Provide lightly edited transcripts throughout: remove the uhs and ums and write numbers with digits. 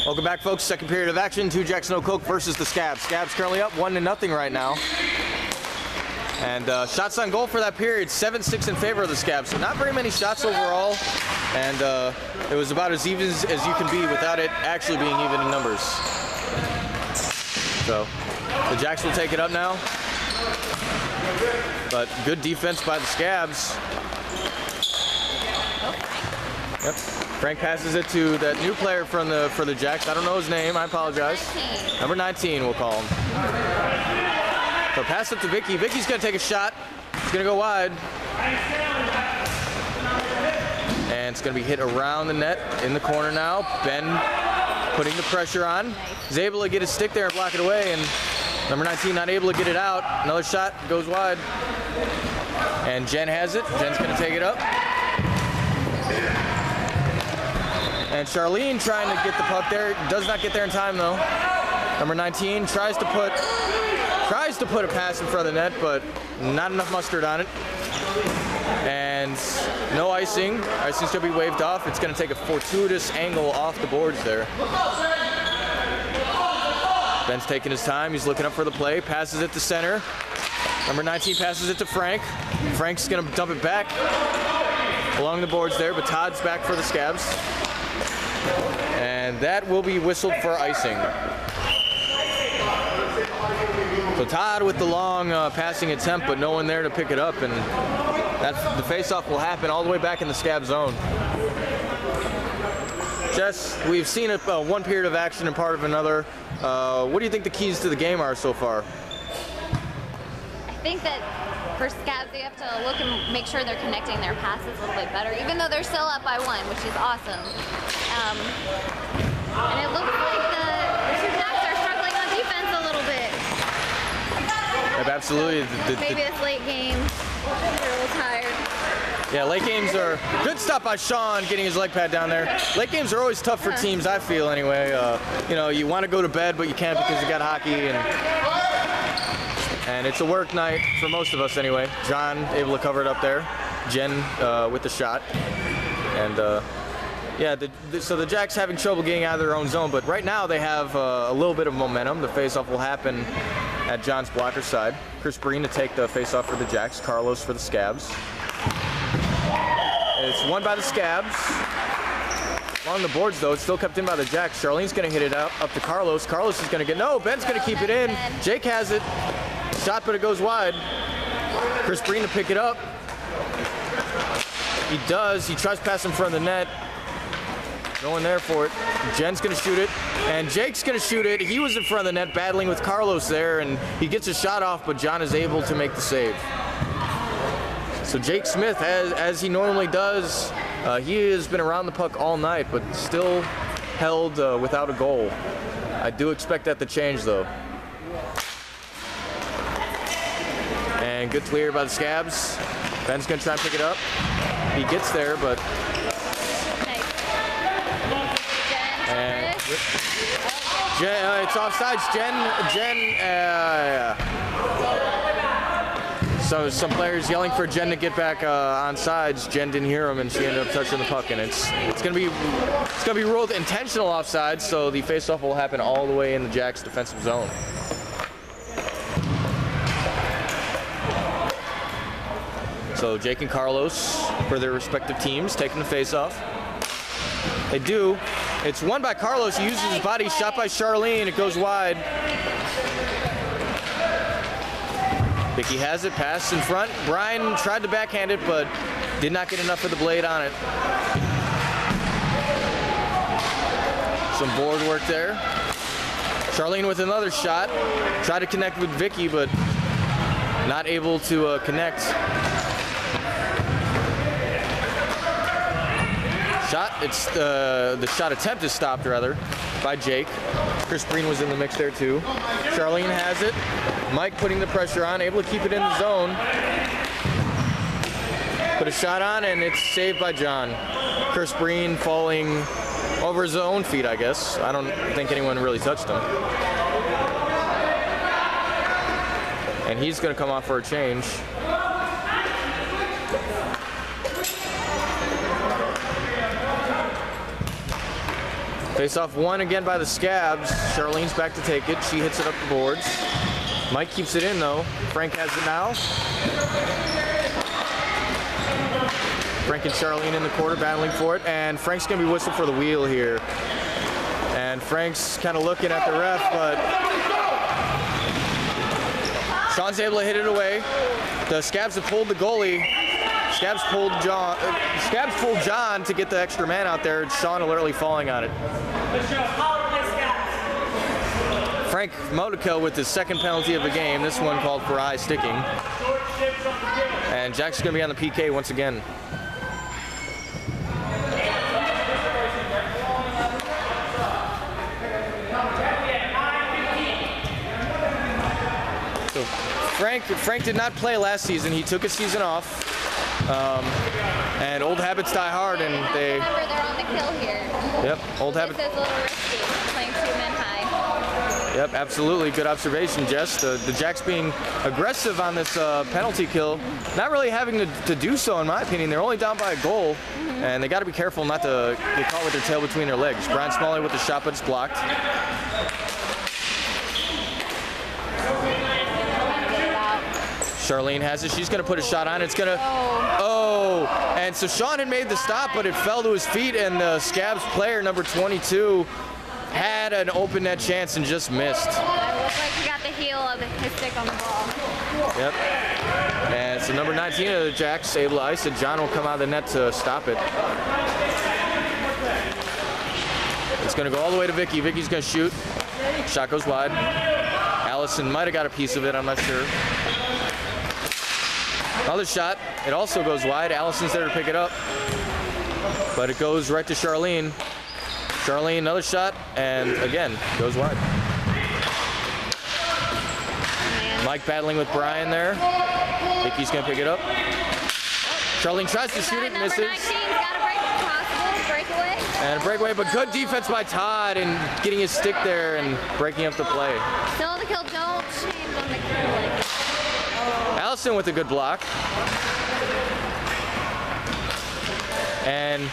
Welcome back, folks. Second period of action. 2 Jacks No Coke versus the Scabs. Scabs currently up 1-0 right now. And shots on goal for that period, 7-6 in favor of the Scabs. So not very many shots overall. And it was about as even as you can be without it actually being even in numbers. So the Jacks will take it up now. But good defense by the Scabs. Yep. Frank passes it to that new player for the Jacks. I don't know his name. I apologize. 19. Number 19, we'll call him. So pass it to Vicky. Vicky's going to take a shot. It's going to go wide. And it's going to be hit around the net in the corner now. Ben putting the pressure on. He's able to get his stick there and block it away. And number 19 not able to get it out. Another shot goes wide. And Jen has it. Jen's going to take it up. And Charlene trying to get the puck there. Does not get there in time though. Number 19 tries to put a pass in front of the net, but not enough mustard on it. And no icing. Icing's going to be waved off. It's going to take a fortuitous angle off the boards there. Ben's taking his time. He's looking up for the play. Passes it to center. Number 19 passes it to Frank. Frank's going to dump it back along the boards there, but Todd's back for the Scabs. And that will be whistled for icing. So Todd with the long passing attempt, but no one there to pick it up, and the face-off will happen all the way back in the Scab zone. Jess, we've seen one period of action and part of another. What do you think the keys to the game are so far? I think that for Scabs, they have to look and make sure they're connecting their passes a little bit better, even though they're still up by 1, which is awesome. And it looks like the Jacks are struggling on defense a little bit. Absolutely. So maybe this late game, they're a little tired. Yeah, late games are good. Stop by Sean getting his leg pad down there. Late games are always tough for teams, I feel anyway. You know, you want to go to bed, but you can't because you got hockey, and it's a work night for most of us anyway. John able to cover it up there. Jen with the shot. And yeah, so the Jacks having trouble getting out of their own zone, but right now they have a little bit of momentum. The face-off will happen at John's blocker side. Chris Breen to take the face-off for the Jacks. Carlos for the Scabs. It's won by the Scabs. Along the boards, though, it's still kept in by the Jacks. Charlene's going to hit it up to Carlos. Carlos is going to get, no, Ben's going to keep it in. Jake has it. Shot, but it goes wide. Chris Breen to pick it up. He does. He tries to pass in front of the net. No one there for it. Jen's going to shoot it. And Jake's going to shoot it. He was in front of the net battling with Carlos there, and he gets a shot off, but John is able to make the save. So Jake Smith, as he normally does, he has been around the puck all night, but still held without a goal. I do expect that to change, though. And good clear by the Scabs. Ben's going to try and pick it up. He gets there, but... And it's offsides. So some players yelling for Jen to get back on sides. Jen didn't hear him, and she ended up touching the puck. And it's gonna be ruled intentional offsides. So the faceoff will happen all the way in the Jacks' defensive zone. So Jake and Carlos for their respective teams taking the faceoff. They do. It's won by Carlos. He uses his body. Shot by Charlene. It goes wide. Vicky has it. Pass in front. Brian tried to backhand it, but did not get enough of the blade on it. Some board work there. Charlene with another shot. Tried to connect with Vicky, but not able to connect. Shot, it's the shot attempt is stopped rather by Jake. Chris Breen was in the mix there too. Charlene has it. Mike putting the pressure on, able to keep it in the zone. Put a shot on and it's saved by John. Chris Breen falling over his own feet, I guess. I don't think anyone really touched him. And he's going to come off for a change. Face off one again by the Scabs. Charlene's back to take it. She hits it up the boards. Mike keeps it in though. Frank has it now. Frank and Charlene in the quarter battling for it, and Frank's gonna be whistled for the wheel here. And Frank's kind of looking at the ref, but Sean's able to hit it away. The Scabs have pulled the goalie. Scabs pulled John to get the extra man out there. Sean literally falling on it. Frank Motico with his second penalty of the game. This one called for eye sticking. And Jack's going to be on the PK once again. So Frank did not play last season. He took a season off. And old habits die hard, and they... Remember, they're on the kill here. Yep, old habits. This is a little risky, playing 2 men high. Yep, absolutely. Good observation, Jess. The Jacks being aggressive on this penalty kill, not really having to do so, in my opinion. They're only down by a goal, and they got to be careful not to get caught with their tail between their legs. Brian Smalley with the shot, but it's blocked. Charlene has it. She's going to put a shot on. It's going to... Oh! And so Sean had made the stop, but it fell to his feet, and the Scabs player, number 22, had an open net chance and just missed. It looks like he got the heel of his stick on the ball. Yep. And so number 19 of the Jacks able to ice it. John will come out of the net to stop it. It's going to go all the way to Vicky. Vicky's going to shoot. Shot goes wide. Allison might have got a piece of it. I'm not sure. Another shot. It also goes wide. Allison's there to pick it up. But it goes right to Charlene. Charlene, another shot, and again, goes wide. Mike battling with Brian there. Vicky's gonna pick it up. Charlene tries to shoot it, misses. Number 19's got a breakaway. And a breakaway, but good defense by Todd and getting his stick there and breaking up the play. Still on the kill, don't change on the kill. Allison with a good block. And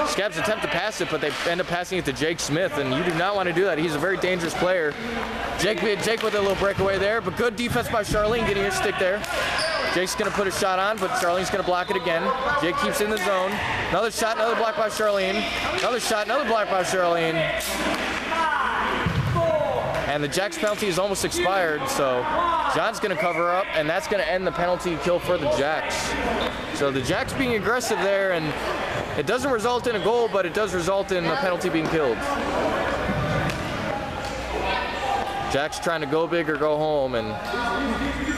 Scabs attempt to pass it, but they end up passing it to Jake Smith, and you do not want to do that. He's a very dangerous player. Jake with a little breakaway there, but good defense by Charlene getting his stick there. Jake's going to put a shot on, but Charlene's going to block it again. Jake keeps in the zone. Another shot, another block by Charlene. Another shot, another block by Charlene. And the Jacks penalty is almost expired, so John's going to cover up, and that's going to end the penalty kill for the Jacks. So the Jacks being aggressive there, and it doesn't result in a goal, but it does result in a penalty being killed. Jacks trying to go big or go home, and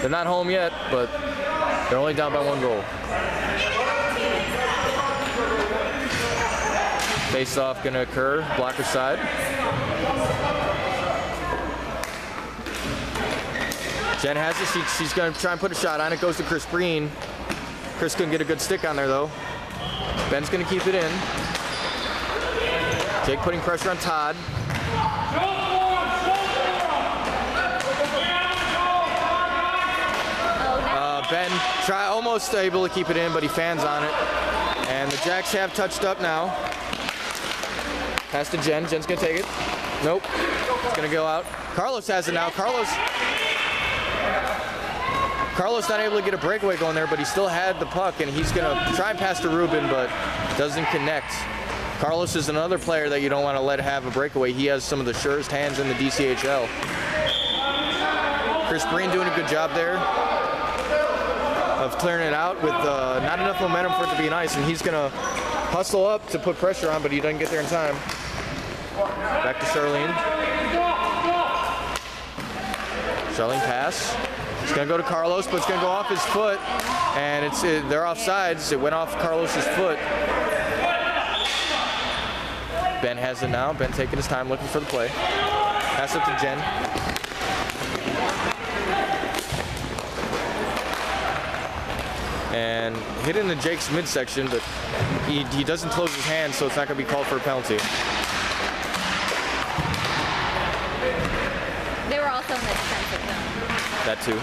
they're not home yet, but they're only down by 1 goal. Face-off going to occur, blocker side. Jen has it. She's going to try and put a shot on it. Goes to Chris Breen. Chris couldn't get a good stick on there, though. Ben's going to keep it in. Jake putting pressure on Todd. Ben almost able to keep it in, but he fans on it. And the Jacks have touched up now. Pass to Jen. Jen's going to take it. Nope. It's going to go out. Carlos has it now. Carlos not able to get a breakaway going there, but he still had the puck, and he's going to try and pass to Ruben, but doesn't connect. Carlos is another player that you don't want to let have a breakaway. He has some of the surest hands in the DCHL. Chris Breen doing a good job there of clearing it out with not enough momentum for it to be nice, and he's going to hustle up to put pressure on, but he doesn't get there in time. Back to Charlene. Charlene pass. It's going to go to Carlos, but it's going to go off his foot, and they're offsides. It went off Carlos's foot. Ben has it now. Ben taking his time looking for the play. Pass it to Jen. And hit in the Jake's midsection, but he doesn't close his hand, so it's not going to be called for a penalty. They were also in the defensive zone. That too.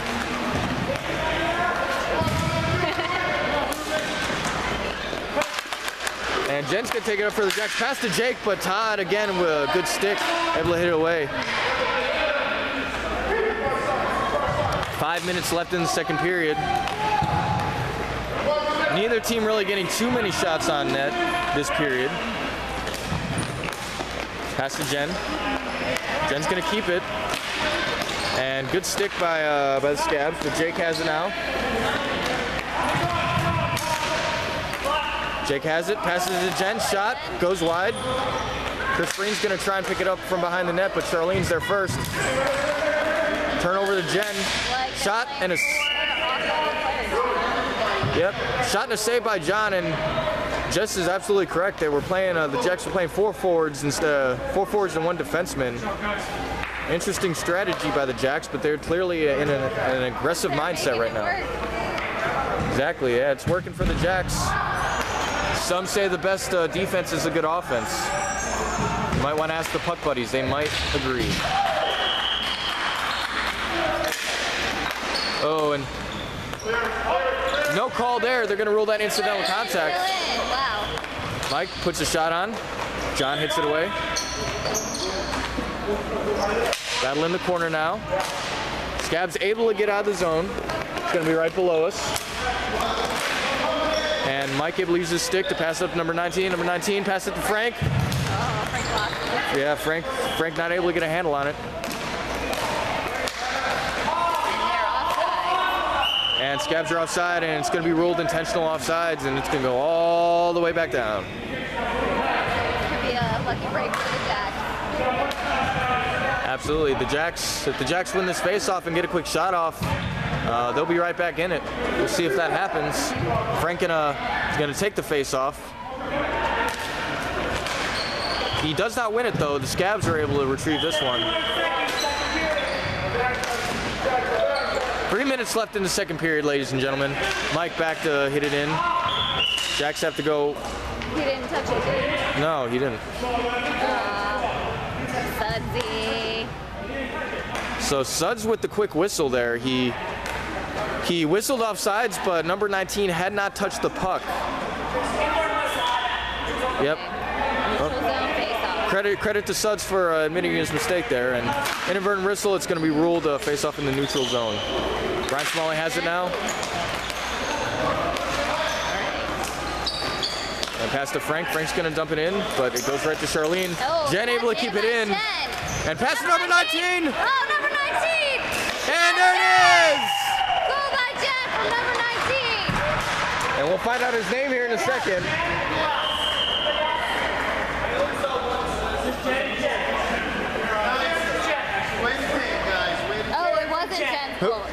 And Jen's gonna take it up for the Jacks. Pass to Jake, but Todd again with a good stick, able to hit it away. 5 minutes left in the second period. Neither team really getting too many shots on net this period. Pass to Jen. Jen's gonna keep it. And good stick by the Scabs, but Jake has it now. Jake has it, passes it to Jen, shot, goes wide. Chris Breen's gonna try and pick it up from behind the net, but Charlene's there first. Turnover to Jen, shot and a... Yep, shot and a save by John, and Jess is absolutely correct. They were playing, the Jacks were playing 4 forwards instead of 4 forwards and 1 defenseman. Interesting strategy by the Jacks, but they're clearly in an aggressive mindset right now. Exactly, yeah, it's working for the Jacks. Some say the best defense is a good offense. You might want to ask the puck buddies, they might agree. Oh, and no call there. They're going to rule that incidental contact. Wow. Mike puts a shot on. John hits it away. Battle in the corner now. Scabs able to get out of the zone. It's going to be right below us. And Mike able to use his stick to pass up to number 19. Number 19, pass it to Frank. Oh, Frank lost it. Yeah, Frank not able to get a handle on it. And Scabs are offside, and it's going to be ruled intentional offsides, and it's going to go all the way back down. Could be a lucky break for the Jacks. Absolutely. The Jacks, if the Jacks win this face-off and get a quick shot off, they'll be right back in it. We'll see if that happens. Frank is going to take the face-off. He does not win it, though. The Scabs are able to retrieve this one. 3 minutes left in the second period, ladies and gentlemen. Mike back to hit it in. Jacks have to go. He didn't touch it, did he? No, he didn't. Sudsy. So Suds with the quick whistle there. He whistled offsides, but number 19 had not touched the puck. Yep. Credit to Suds for admitting his mistake there, and inadvertent whistle. It's going to be ruled face-off in the neutral zone. Brian Smalley has it now. And pass to Frank. Frank's going to dump it in, but it goes right to Charlene. Oh, Jen able to keep it in. And pass to number 19. Oh, number 19. And there it is. Goal by Jen from number 19. And we'll find out his name here in a second.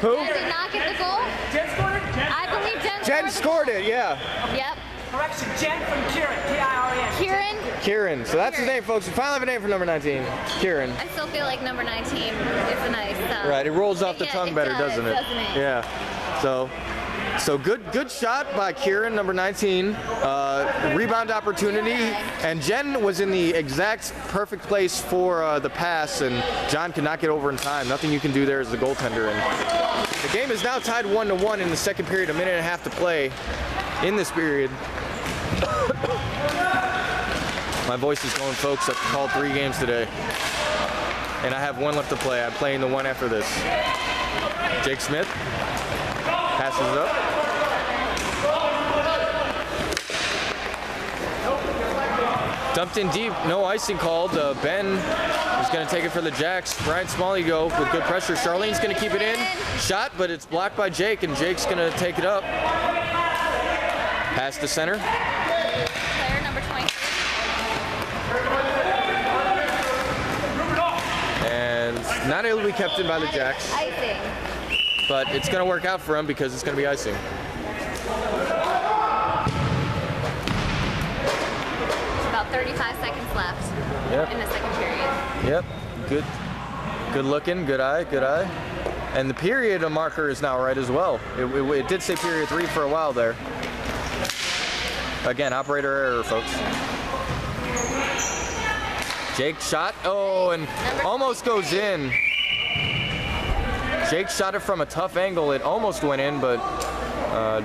Who? Jen did not get the goal. Jen scored it? I believe Jen scored it, yeah. Yep. Correction, Jen from Kieran, K-I-R-E-N. Kieran? Kieran. So that's his name, folks. We finally have a name for number 19. Kieran. I still feel like number 19 is a nice. Right, it rolls off the tongue better, doesn't it? Yeah. So good shot by Kieran, number 19. Rebound opportunity, and Jen was in the exact perfect place for the pass, and John could not get over in time. Nothing you can do there as the goaltender. And the game is now tied 1-1 in the second period. A minute and a half to play in this period. My voice is going, folks. I've called 3 games today, and I have 1 left to play. I'm playing the one after this. Jake Smith passes it up. Dumped in deep, no icing called. Ben is going to take it for the Jacks. Brian Smalley go with good pressure. Charlene's going to keep it in. Shot, but it's blocked by Jake, and Jake's going to take it up. Pass to center. Player number 23. And not able to be kept in by the Jacks. Icing. But it's going to work out for him because it's going to be icing. About 35 seconds left in the second period. Yep. Good looking. Good eye. Good eye. And the period marker is now right as well. It did say period 3 for a while there. Again, operator error, folks. Jake shot. Oh, and almost goes in. Jake shot it from a tough angle. It almost went in, but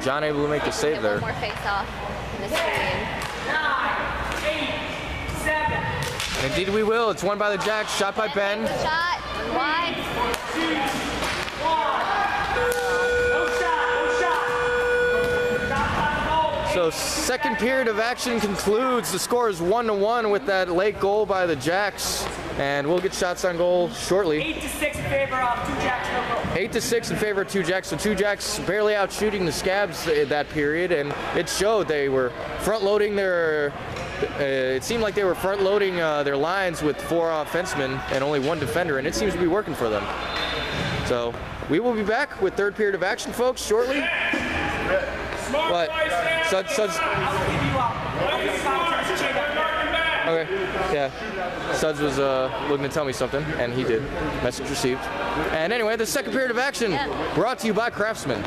John able to make the save there. One more face-off in this period. Indeed we will. It's won by the Jacks. Shot by Ben. Shot. Wide. So second period of action concludes. The score is 1-1 with that late goal by the Jacks. And we'll get shots on goal shortly. 8-6 in favor of 2 Jacks, no goal. 8-6 in favor of 2 Jacks. So 2 Jacks barely out shooting the Scabs that period, and it showed. They were front loading their. It seemed like they were front loading their lines with 4 offensemen and only 1 defender, and it seems to be working for them. So we will be back with third period of action, folks, shortly. What? Suds. Okay. Yeah. Suds was looking to tell me something, and he did. Message received. And anyway, the second period of action brought to you by Craftsman.